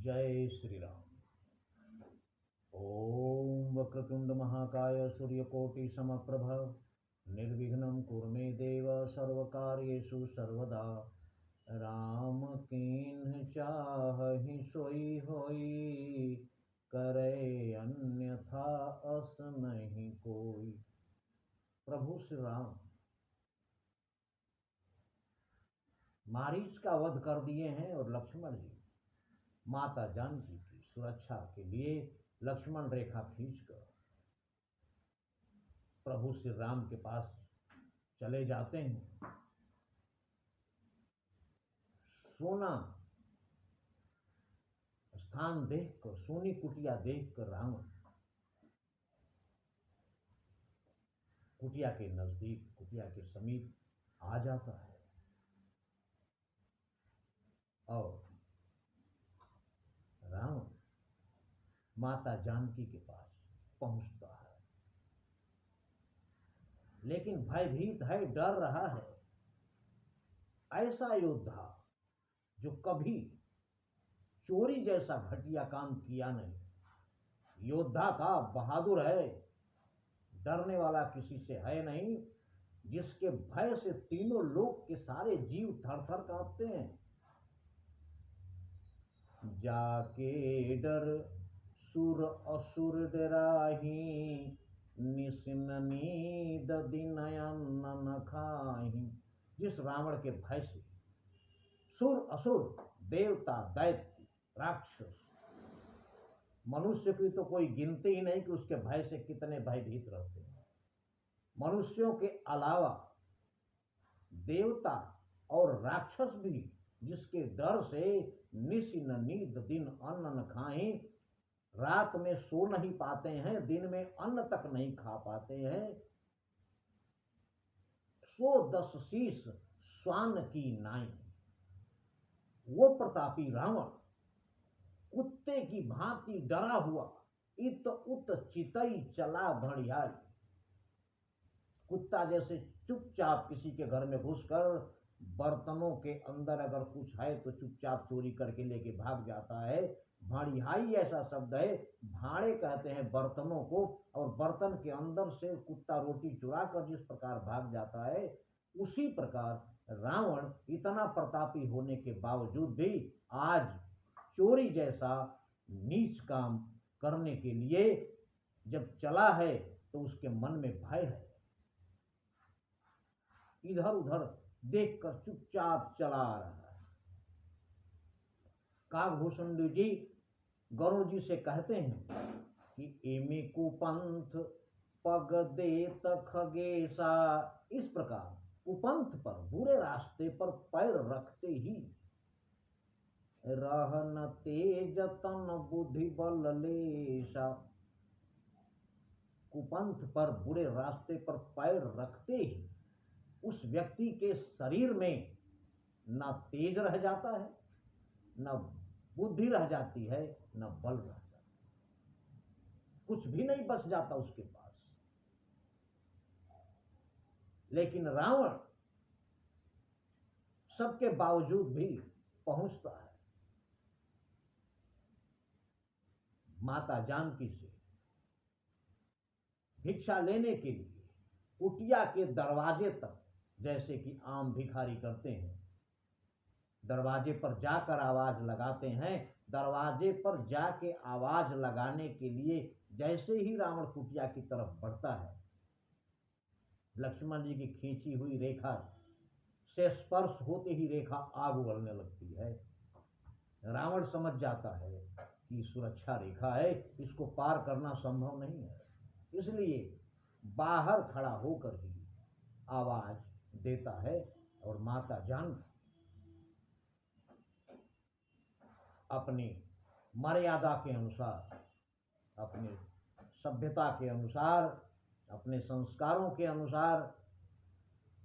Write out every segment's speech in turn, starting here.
जय श्री राम। ओम वक्रतुंड महाकाय सूर्यकोटि समप्रभ निर्विघ्नं कुरु मे देव सर्वकार्येषु सर्वदा। राम कीन्ह चाहि सोई होई, करे अन्यथा अस नहीं कोई। प्रभु श्री राम मारीच का वध कर दिए हैं और लक्ष्मण जी माता जानकी की सुरक्षा के लिए लक्ष्मण रेखा खींचकर प्रभु श्री राम के पास चले जाते हैं। सोना स्थान देखकर, सोनी कुटिया देखकर रावण कुटिया के नजदीक, कुटिया के समीप आ जाता है और रावण माता जानकी के पास पहुंचता है, लेकिन भयभीत है, डर रहा है। ऐसा योद्धा जो कभी चोरी जैसा घटिया काम किया नहीं, योद्धा था, बहादुर है, डरने वाला किसी से है नहीं, जिसके भय से तीनों लोक के सारे जीव थर थर कांपते हैं। जाके डर सुर असुर डराही, निसिन नींद दिन अन्न न खाही। जिस रावण के भय से सुर असुर, देवता, दैत्य, राक्षस, मनुष्य की तो कोई गिनती ही नहीं कि उसके भय से कितने भयभीत रहते हैं। मनुष्यों के अलावा देवता और राक्षस भी जिसके डर से निशिन नींद दिन अन्न न खाएं, रात में सो नहीं पाते हैं, दिन में अन्न तक नहीं खा पाते हैं। सो 10 शीश स्वान की नाई, वो प्रतापी रावण कुत्ते की भांति डरा हुआ इत उत चितई चला भड़ियाई। कुत्ता जैसे चुपचाप किसी के घर में घुसकर बर्तनों के अंदर अगर कुछ है तो चुपचाप चोरी करके लेके भाग जाता है। भाड़ियाई ऐसा शब्द है, भाड़े कहते हैं बर्तनों को, और बर्तन के अंदर से कुत्ता रोटी चुरा कर जिस प्रकार भाग जाता है, उसी प्रकार रावण इतना प्रतापी होने के बावजूद भी आज चोरी जैसा नीच काम करने के लिए जब चला है तो उसके मन में भय है। इधर उधर देखकर चुपचाप चला आ रहा है। काकभूषण जी गरुड़ जी से कहते हैं कि एमे कुपंथ पग देत खगेशा। इस प्रकार कुपंथ पर, बुरे रास्ते पर पैर रखते ही रहन तेज तन बुद्धि बल लेशा। कुपंथ पर, बुरे रास्ते पर पैर रखते ही उस व्यक्ति के शरीर में न तेज रह जाता है, न बुद्धि रह जाती है, न बल रह जाता है, कुछ भी नहीं बच जाता उसके पास। लेकिन रावण सबके बावजूद भी पहुंचता है माता जानकी से भिक्षा लेने के लिए कुटिया के दरवाजे तक, जैसे कि आम भिखारी करते हैं, दरवाजे पर जाकर आवाज लगाते हैं। दरवाजे पर जाके आवाज लगाने के लिए जैसे ही रावण कुटिया की तरफ बढ़ता है, लक्ष्मण जी की खींची हुई रेखा से स्पर्श होते ही रेखा आग उगलने लगती है। रावण समझ जाता है कि सुरक्षा रेखा है, इसको पार करना संभव नहीं है, इसलिए बाहर खड़ा होकर ही आवाज देता है और माता जानकी अपनी मर्यादा के अनुसार, अपने सभ्यता के अनुसार, अपने संस्कारों के अनुसार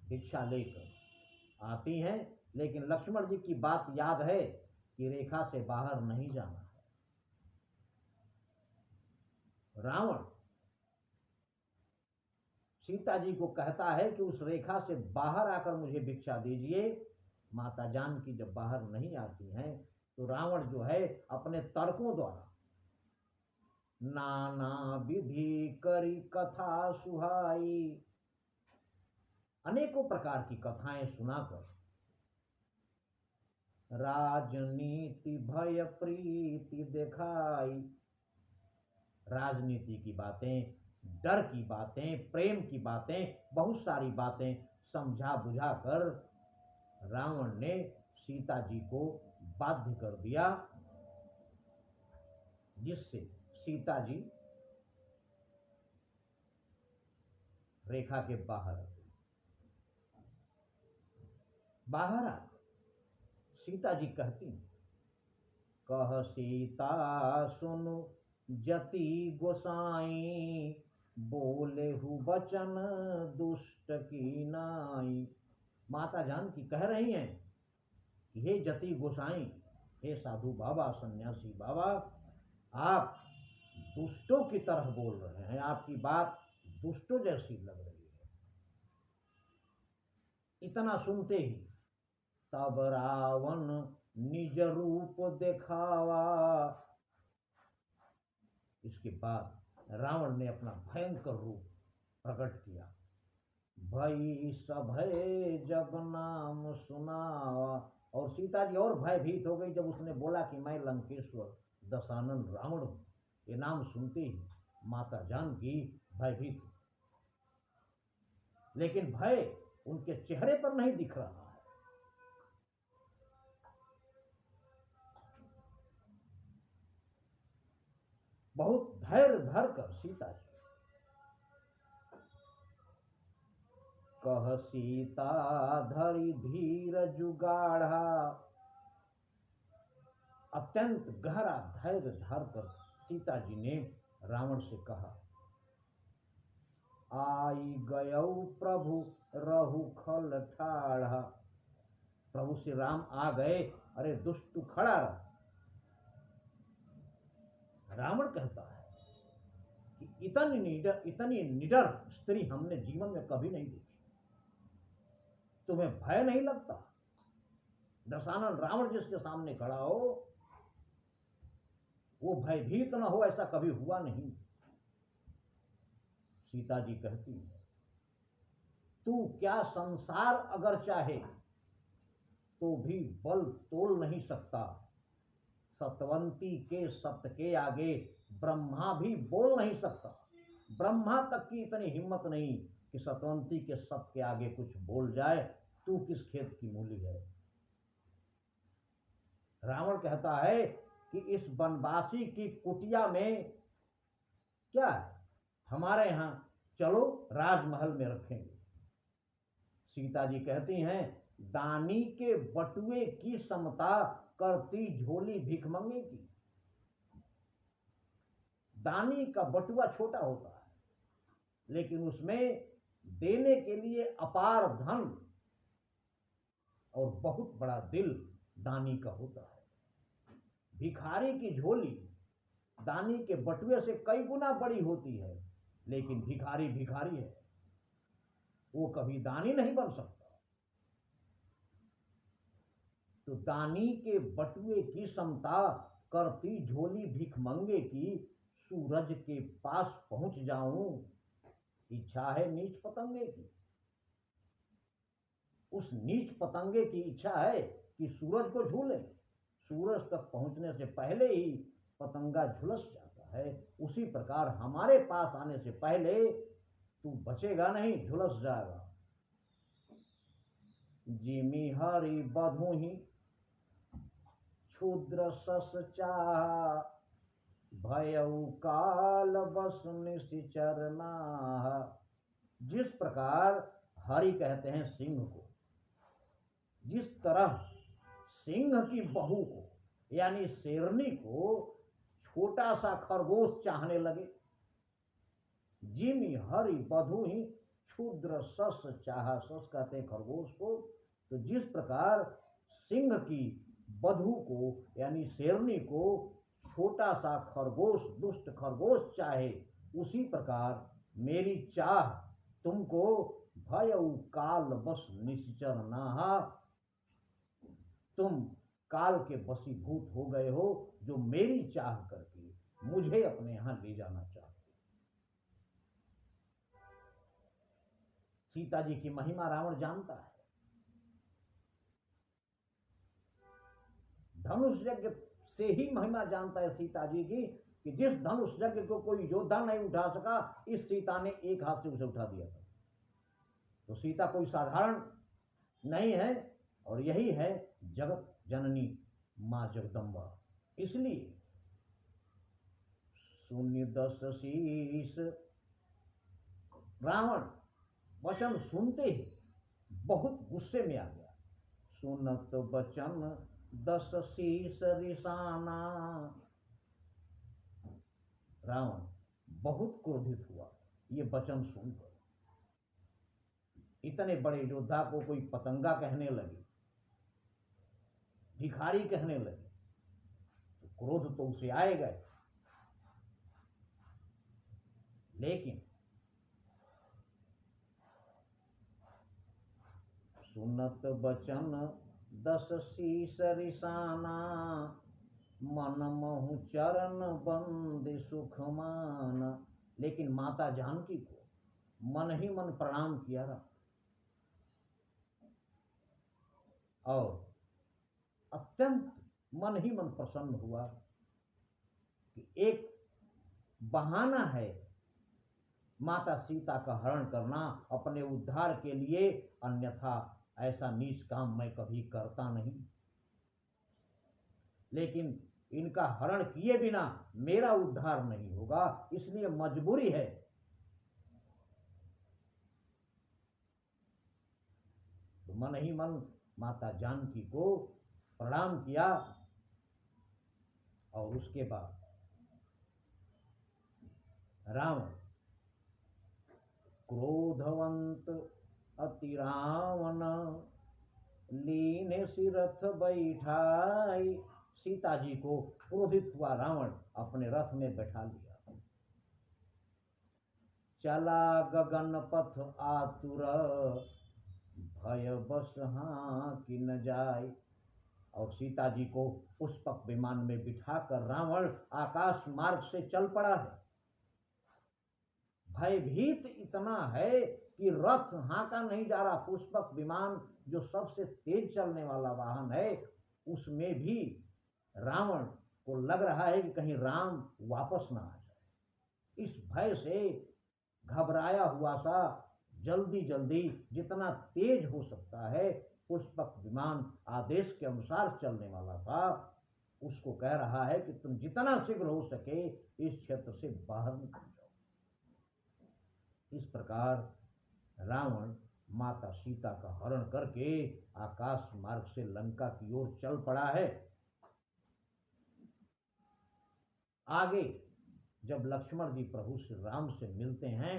भिक्षा लेकर आती हैं। लेकिन लक्ष्मण जी की बात याद है कि रेखा से बाहर नहीं जाना है। रावण सीता जी को कहता है कि उस रेखा से बाहर आकर मुझे भिक्षा दीजिए। माता जानकी जब बाहर नहीं आती हैं तो तो रावण जो है अपने तर्कों द्वारा नाना विधि करी कथा सुहाई, अनेकों प्रकार की कथाएं सुनाकर राजनीति भय प्रीति दिखाई, राजनीति की बातें, डर की बातें, प्रेम की बातें, बहुत सारी बातें समझा बुझा कर रावण ने सीता जी को बाध्य कर दिया, जिससे सीता जी रेखा के बाहर आ गई। बाहर आ सीता जी कहती, कह सीता सुनु जति गोसाई, बोले हु बचन दुष्ट की नाई। माता जानकी कह रही हैं कि हे जति गोसाई, हे साधु बाबा, सन्यासी बाबा, आप दुष्टों की तरह बोल रहे हैं, आपकी बात दुष्टों जैसी लग रही है। इतना सुनते ही तब रावण निज रूप दिखावा, इसके बाद रावण ने अपना भयंकर रूप प्रकट किया। भई सभय जब नाम सुनावा, और सीता जी और भयभीत हो गई जब उसने बोला कि मैं लंकेश्वर दशानन रावण हूं। ये नाम सुनते ही माता जानकी भयभीत हुई, लेकिन भय उनके चेहरे पर नहीं दिख रहा है। बहुत धैर्य धर कर सीता जी, कह सीता धरि धीर जुगाढ़ा, अत्यंत गहरा धैर्य धर कर सीता जी ने रावण से कहा, आई गयौ प्रभु रहु खल ठाढ़ा। प्रभु श्री राम आ गए, अरे दुष्ट तू खड़ा रह। रावण कहता है कि इतनी निडर स्त्री हमने जीवन में कभी नहीं देखी। तुम्हें भय नहीं लगता? दशानन रावण जिसके सामने खड़ा हो वो भयभीत न हो, ऐसा कभी हुआ नहीं। सीता जी कहती है, तू क्या संसार अगर चाहे तो भी बल तोल नहीं सकता। सतवंती के सत्य के आगे ब्रह्मा भी बोल नहीं सकता। ब्रह्मा तक की इतनी हिम्मत नहीं कि सतवंती के सत्य के आगे कुछ बोल जाए। तू किस खेत की मूली है? रावण कहता है कि इस वनवासी की कुटिया में क्या है, हमारे यहां चलो, राजमहल में रखेंगे। सीता जी कहती हैं, दानी के बटुए की समता करती झोली भिखमंगे की। दानी का बटुआ छोटा होता है, लेकिन उसमें देने के लिए अपार धन और बहुत बड़ा दिल दानी का होता है। भिखारी की झोली दानी के बटुए से कई गुना बड़ी होती है, लेकिन भिखारी भिखारी है, वो कभी दानी नहीं बन सकता। तो दानी के बटुए की समता करती झोली भिखमंगे की, सूरज के पास पहुंच जाऊं, इच्छा है नीच पतंगे की। उस नीच पतंगे की इच्छा है कि सूरज को झूले। सूरज तक पहुंचने से पहले ही पतंगा झुलस जाता है। उसी प्रकार हमारे पास आने से पहले तू बचेगा नहीं, झुलस जाएगा। जिमी हरि बधु ही क्षुद्र सस चाह, भयउ काल बस निशिचर नाह। जिस प्रकार हरि कहते हैं सिंह को, जिस तरह सिंह की बहू को यानी शेरनी को छोटा सा खरगोश चाहने लगे, जिमी हरि बधु ही क्षुद्र सस चाह, सस कहते हैं खरगोश को। तो जिस प्रकार सिंह की बधू को यानी शेरनी को छोटा सा खरगोश, दुष्ट खरगोश चाहे, उसी प्रकार मेरी चाह तुमको भयउ काल बस निश्चर नाहा, तुम काल के वशीभूत हो गए हो, जो मेरी चाह करके मुझे अपने यहां ले जाना चाहते। सीता जी की महिमा रावण जानता है। धनुष यज्ञ से ही महिमा जानता है सीता जी की, कि जिस धनुष यज्ञ को कोई योद्धा नहीं उठा सका, इस सीता ने एक हाथ से उसे उठा दिया था। तो सीता कोई साधारण नहीं है, और यही है जगत जननी मां जगदम्बा। इसलिए शून्य 10 शीश, रावण वचन सुनते ही बहुत गुस्से में आ गया। सुनत बचन 10 शीश रिसाना, रावण बहुत क्रोधित हुआ ये वचन सुनकर। इतने बड़े योद्धा को कोई पतंगा कहने लगे, भिखारी कहने लगे, तो क्रोध तो उसे आएगा। लेकिन सुनत बचन 10 शीश रिसाना, मन महु चरण बंद सुख माना। लेकिन माता जानकी को मन ही मन प्रणाम किया रहा, और अत्यंत मन ही मन प्रसन्न हुआ कि एक बहाना है माता सीता का हरण करना अपने उद्धार के लिए, अन्यथा ऐसा नीच काम मैं कभी करता नहीं। लेकिन इनका हरण किए बिना मेरा उद्धार नहीं होगा, इसलिए मजबूरी है। तो मन ही मन माता जानकी को प्रणाम किया, और उसके बाद रावण क्रोधवंत अति रावण, लीने सिरथ बैठाई। सीता जी को क्रोधित हुआ रावण अपने रथ में बैठा लिया। चला गगन पथ आतुर, भय बस कि न जाए। और सीता जी को पुष्पक विमान में बिठाकर रावण आकाश मार्ग से चल पड़ा है। भयभीत इतना है कि रथ हाँका नहीं जा रहा। पुष्पक विमान जो सबसे तेज चलने वाला वाहन है, उसमें भी रावण को लग रहा है कि कहीं राम वापस ना आ जाए। इस भय से घबराया हुआ सा जल्दी जल्दी जितना तेज हो सकता है पुष्पक विमान आदेश के अनुसार चलने वाला था, उसको कह रहा है कि तुम जितना शीघ्र हो सके इस क्षेत्र से बाहर निकल जाओ। इस प्रकार रावण माता सीता का हरण करके आकाश मार्ग से लंका की ओर चल पड़ा है। आगे जब लक्ष्मण जी प्रभु श्री राम से मिलते हैं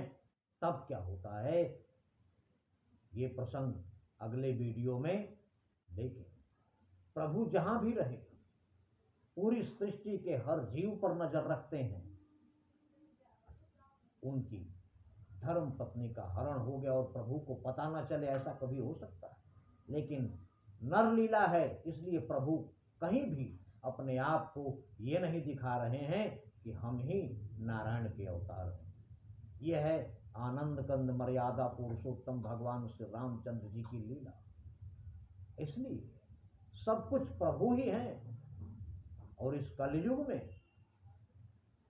तब क्या होता है, ये प्रसंग अगले वीडियो में देखें। प्रभु जहां भी रहे पूरी सृष्टि के हर जीव पर नजर रखते हैं। उनकी धर्म पत्नी का हरण हो गया और प्रभु को पता न चले, ऐसा कभी हो सकता है? लेकिन नर लीला है, इसलिए प्रभु कहीं भी अपने आप को ये नहीं दिखा रहे हैं कि हम ही नारायण के अवतार हैं। यह है आनंद कंद मर्यादा पुरुषोत्तम भगवान श्री रामचंद्र जी की लीला। इसलिए सब कुछ प्रभु ही हैं, और इस कलयुग में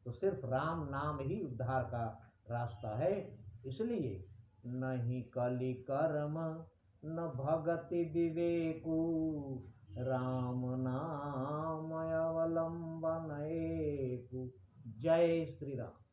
तो सिर्फ राम नाम ही उद्धार का रास्ता है। इसलिए नहीं कलि कर्म न भगति विवेकु, राम नाम अवलंबन एकु। जय श्री राम।